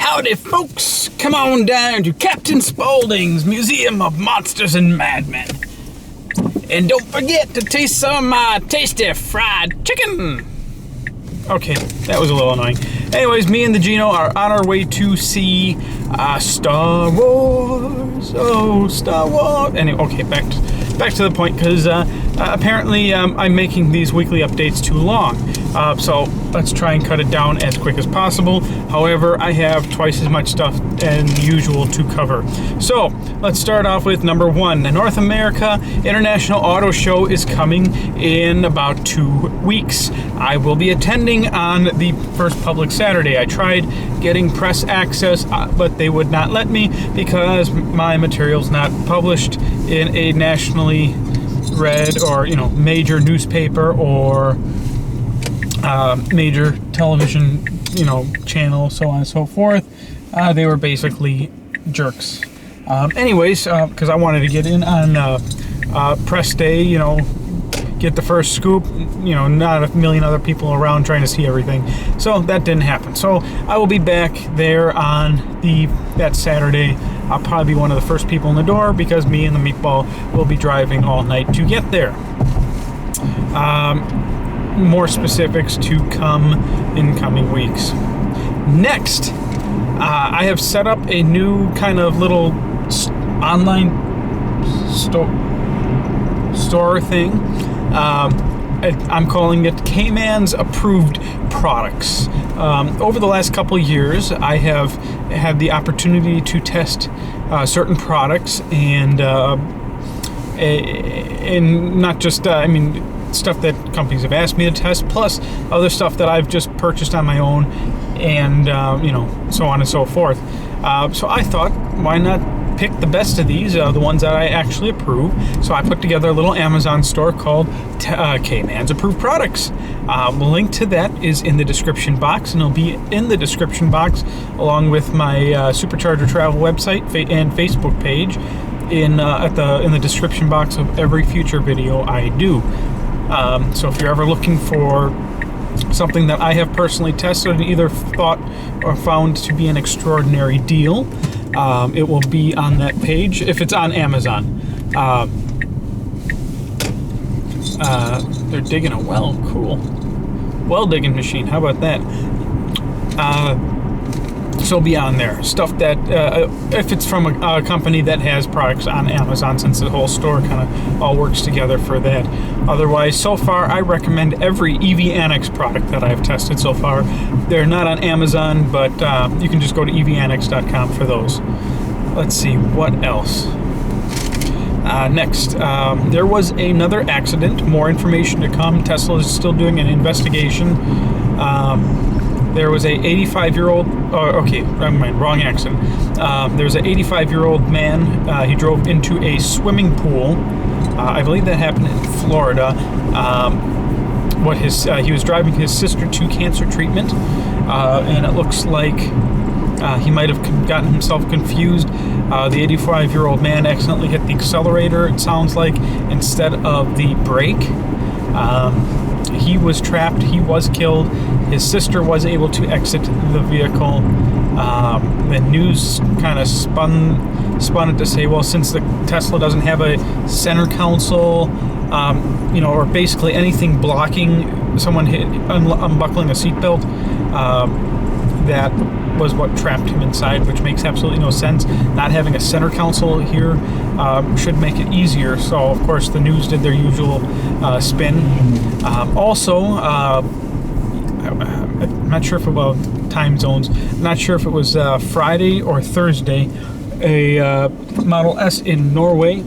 Howdy, folks! Come on down to Captain Spaulding's Museum of Monsters and Madmen. And don't forget to taste some of my tasty fried chicken! Okay, that was a little annoying. Anyways, me and the Gino are on our way to see Star Wars. Oh, Star Wars. Anyway, okay, back to the point, because apparently I'm making these weekly updates too long. So let's try and cut it down as quick as possible. However, I have twice as much stuff as usual to cover. So let's start off with number one. The North America International Auto Show is coming in about 2 weeks. I will be attending on the first public Saturday. I tried getting press access, but they would not let me because my material's not published in a nationally read or, major newspaper or major television, channel, so on and so forth. They were basically jerks. Anyways, because I wanted to get in on press day, get the first scoop, not a million other people around trying to see everything. So that didn't happen. So I will be back there on that Saturday. I'll probably be one of the first people in the door because me and the meatball will be driving all night to get there. More specifics to come in coming weeks. Next, I have set up a new kind of little online store thing. I'm calling it Kman's Approved Products. Over the last couple years, I have had the opportunity to test certain products and not just, stuff that companies have asked me to test, plus other stuff that I've just purchased on my own, and so on and so forth. So I thought, why not pick the best of these, the ones that I actually approve. So I put together a little Amazon store called Kman's Approved Products. The link to that is in the description box, and it'll be in the description box along with my Supercharger travel website and Facebook page in the description box of every future video I do. So if you're ever looking for something that I have personally tested and either thought or found to be an extraordinary deal, it will be on that page if it's on Amazon. They're digging a well. Cool. Well digging machine. How about that? So be on there. Stuff that, if it's from a company that has products on Amazon, since the whole store kind of all works together for that. Otherwise, so far, I recommend every EV Annex product that I've tested so far. They're not on Amazon, but you can just go to evannex.com for those. Let's see, what else? Next, there was another accident. More information to come. Tesla is still doing an investigation. There was a 85-year-old, wrong accident. There was an 85-year-old man. He drove into a swimming pool. I believe that happened in Florida. He was driving his sister to cancer treatment, and it looks like he might have gotten himself confused. The 85-year-old man accidentally hit the accelerator, it sounds like, instead of the brake. He was trapped. He was killed. His sister was able to exit the vehicle. The news kind of spun it to say, well, since the Tesla doesn't have a center console, or basically anything blocking someone unbuckling a seatbelt, that was what trapped him inside, which makes absolutely no sense. Not having a center console here should make it easier. So, of course, the news did their usual spin. Also, I'm not sure if it was time zones. I'm not sure if it was Friday or Thursday. A Model S in Norway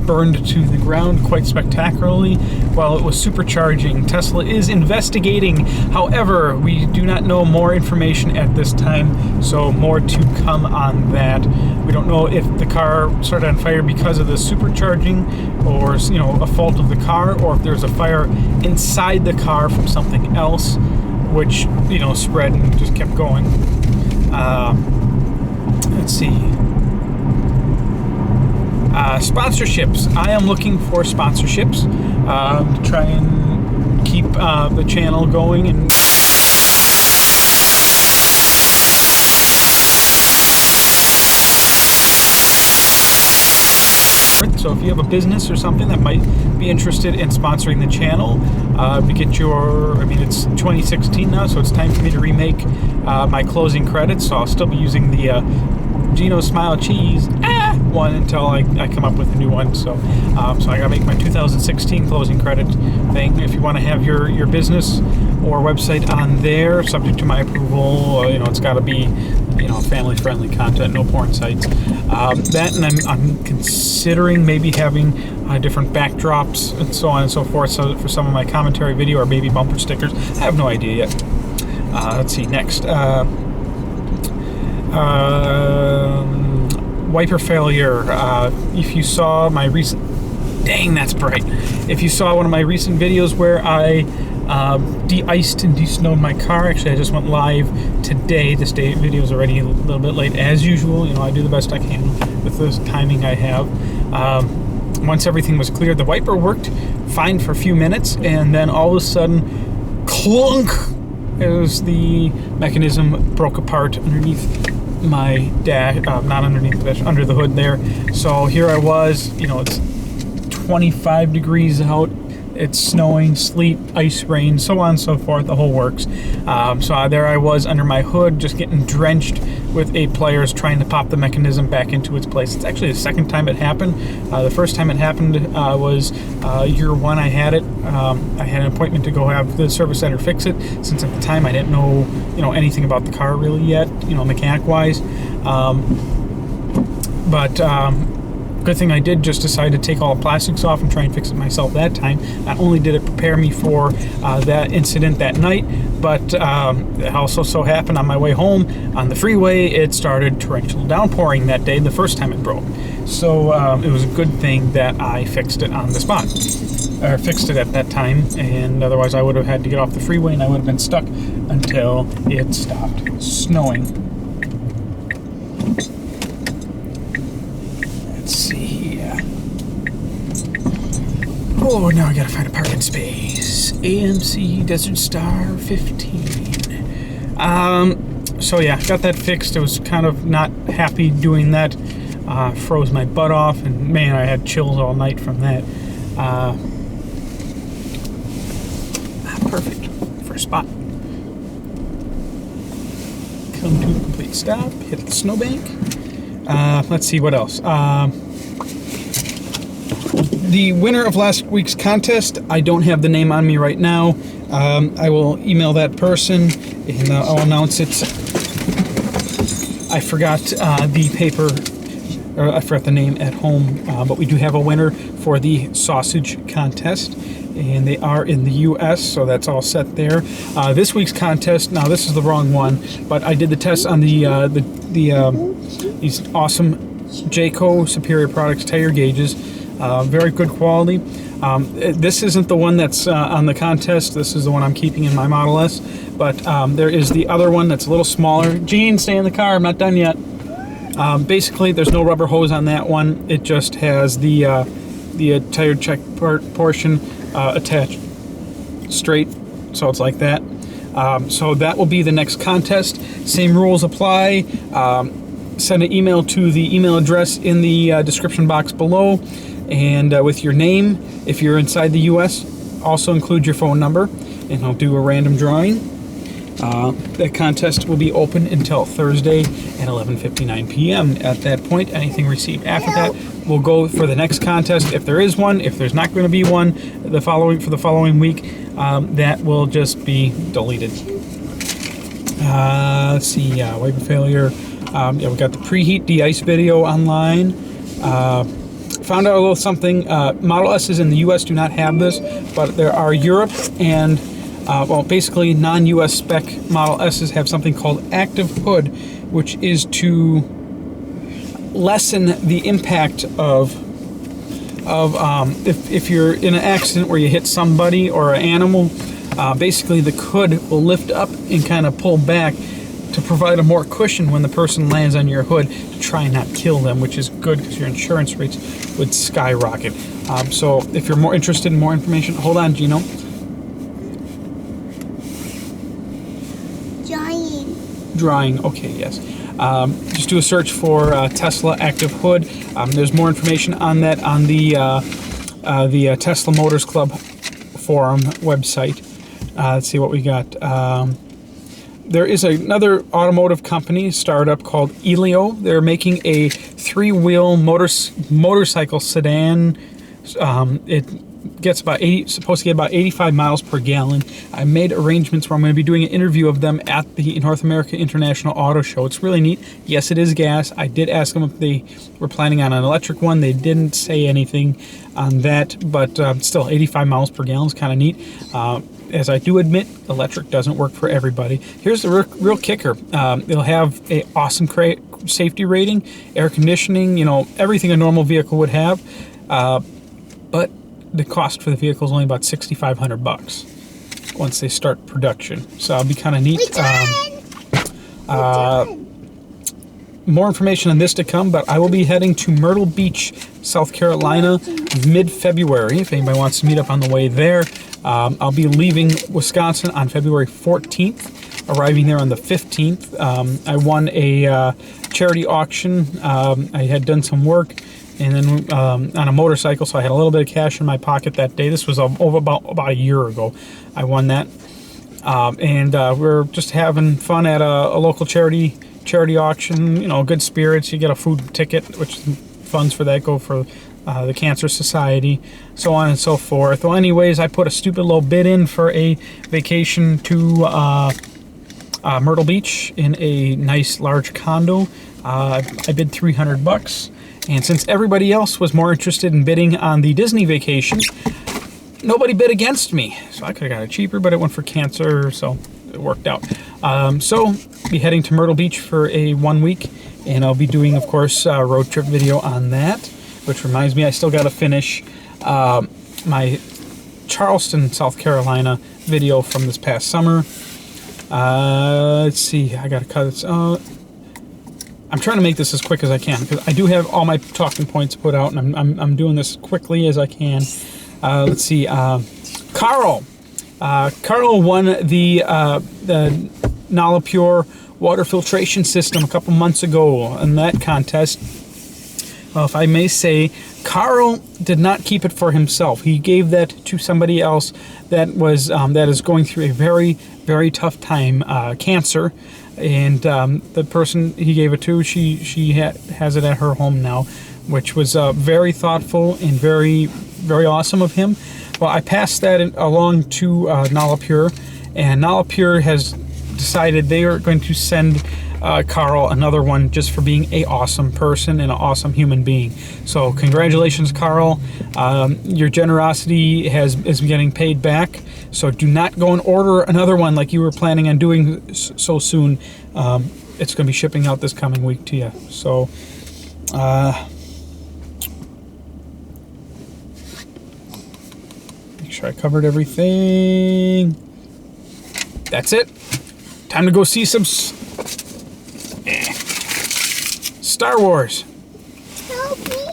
burned to the ground quite spectacularly while it was supercharging. Tesla is investigating. However, we do not know more information at this time, so more to come on that. We don't know if the car started on fire because of the supercharging or, a fault of the car, or if there's a fire inside the car from something else, which, spread and just kept going. Let's see. Sponsorships. I am looking for sponsorships to try and keep the channel going and So if you have a business or something that might be interested in sponsoring the channel, to get your, I mean, it's 2016 now, so it's time for me to remake my closing credits. So I'll still be using the Gino Smile Cheese one until I come up with a new one. So so I gotta make my 2016 closing credit thing. If you want to have your business or website on there, subject to my approval, you know, it's got to be, you know, family-friendly content, no porn sites. That, and I'm considering maybe having different backdrops and so on and so forth. So for some of my commentary video or maybe bumper stickers, I have no idea yet. Let's see, next. Wiper failure. If you saw my recent, dang, that's bright. If you saw one of my recent videos where I de-iced and de-snowed my car, actually I just went live today. This day video is already a little bit late as usual. You know, I do the best I can with the timing I have. Once everything was cleared, the wiper worked fine for a few minutes, and then all of a sudden, clunk! It was the mechanism broke apart underneath my dash, not underneath the dash, under the hood there. So here I was, you know, it's 25 degrees out, it's snowing, sleet, ice, rain, so on and so forth, the whole works. So there I was under my hood, just getting drenched with 8 pliers trying to pop the mechanism back into its place. It's actually the second time it happened. The first time it happened was year 1 I had it. I had an appointment to go have the service center fix it, since at the time I didn't know, you know, anything about the car really yet, you know, mechanic-wise. Good thing I did just decide to take all the plastics off and try and fix it myself that time. Not only did it prepare me for that incident that night, but it also so happened on my way home on the freeway, it started torrential downpouring that day, the first time it broke. So it was a good thing that I fixed it on the spot, or fixed it at that time, and otherwise I would have had to get off the freeway and I would have been stuck until it stopped snowing. Let's see here. Oh, now I gotta find a parking space. AMC Desert Star 15. So yeah, got that fixed. I was kind of not happy doing that. Froze my butt off, and man, I had chills all night from that. Perfect for a spot. Come to a complete stop. Hit the snowbank. Let's see what else. The winner of last week's contest, I don't have the name on me right now. I will email that person and I'll announce it. I forgot the paper, or I forgot the name at home, but we do have a winner for the sausage contest, and they are in the U.S., so that's all set there. This week's contest, now this is the wrong one, but I did the test on these awesome JACO Superior Products tire gauges. Very good quality. This isn't the one that's on the contest. This is the one I'm keeping in my Model S. But there is the other one that's a little smaller. Gene, stay in the car. I'm not done yet. Basically, there's no rubber hose on that one. It just has the tire check portion attached straight. So it's like that. So that will be the next contest. Same rules apply. Send an email to the email address in the description box below, and with your name. If you're inside the U.S., also include your phone number, and I'll do a random drawing. That contest will be open until Thursday at 11:59 p.m. At that point, anything received after that will go for the next contest. If there is one, if there's not going to be one for the following week, that will just be deleted. Let's see, wiper failure. Yeah, we got the preheat de-ice video online. Found out a little something. Model S's in the U.S. do not have this, but there are Europe and, well, basically non-U.S. spec Model S's have something called active hood, which is to lessen the impact of if you're in an accident where you hit somebody or an animal. Basically, the hood will lift up and kind of pull back to provide a more cushion when the person lands on your hood to try and not kill them, which is good because your insurance rates would skyrocket. So if you're more interested in more information, hold on, Gino. drying. Okay, yes. Just do a search for Tesla Active Hood. There's more information on that on the Tesla Motors Club forum website. Let's see what we got. There is another automotive company startup called Elio. They're making a 3-wheel motorcycle sedan. It gets supposed to get about 85 miles per gallon. I made arrangements where I'm going to be doing an interview of them at the North America International Auto Show. It's really neat. Yes, it is gas. I did ask them if they were planning on an electric one. They didn't say anything on that, but still, 85 miles per gallon is kind of neat. As I do admit, electric doesn't work for everybody. Here's the real kicker. It'll have an awesome safety rating, air conditioning, you know, everything a normal vehicle would have. But the cost for the vehicle is only about $6,500 once they start production. So it'll be kind of neat. More information on this to come, but I will be heading to Myrtle Beach, South Carolina, mid-February. If anybody wants to meet up on the way there, I'll be leaving Wisconsin on February 14th, arriving there on the 15th. I won a charity auction. I had done some work, and then on a motorcycle, so I had a little bit of cash in my pocket that day. This was over about a year ago. I won that, and we're just having fun at a local charity auction. You know, good spirits. You get a food ticket, which funds for that go for the Cancer Society, so on and so forth. Well, anyways, I put a stupid low bid in for a vacation to Myrtle Beach in a nice large condo. I bid $300, and since everybody else was more interested in bidding on the Disney vacation, nobody bid against me. So I could have got it cheaper, but it went for Cancer, so it worked out. So be heading to Myrtle Beach for a 1 week, and I'll be doing, of course, a road trip video on that. Which reminds me, I still got to finish my Charleston, South Carolina video from this past summer. Let's see, I got to cut it. I'm trying to make this as quick as I can because I do have all my talking points put out, and I'm doing this quickly as I can. Let's see, Carl won the Nala Pure water filtration system a couple months ago in that contest. Well, if I may say, Carl did not keep it for himself. He gave that to somebody else that is going through a very, very tough time, cancer, and the person he gave it to, she has it at her home now, which was very thoughtful and very, very awesome of him. Well, I passed that along to Nala Pure, and Nala Pure has decided they are going to send Carl another one just for being an awesome person and an awesome human being. So congratulations, Carl. Your generosity is getting paid back. So do not go and order another one like you were planning on doing so soon. It's going to be shipping out this coming week to you. So make sure I covered everything. That's it. Time to go see some Star Wars. Help me.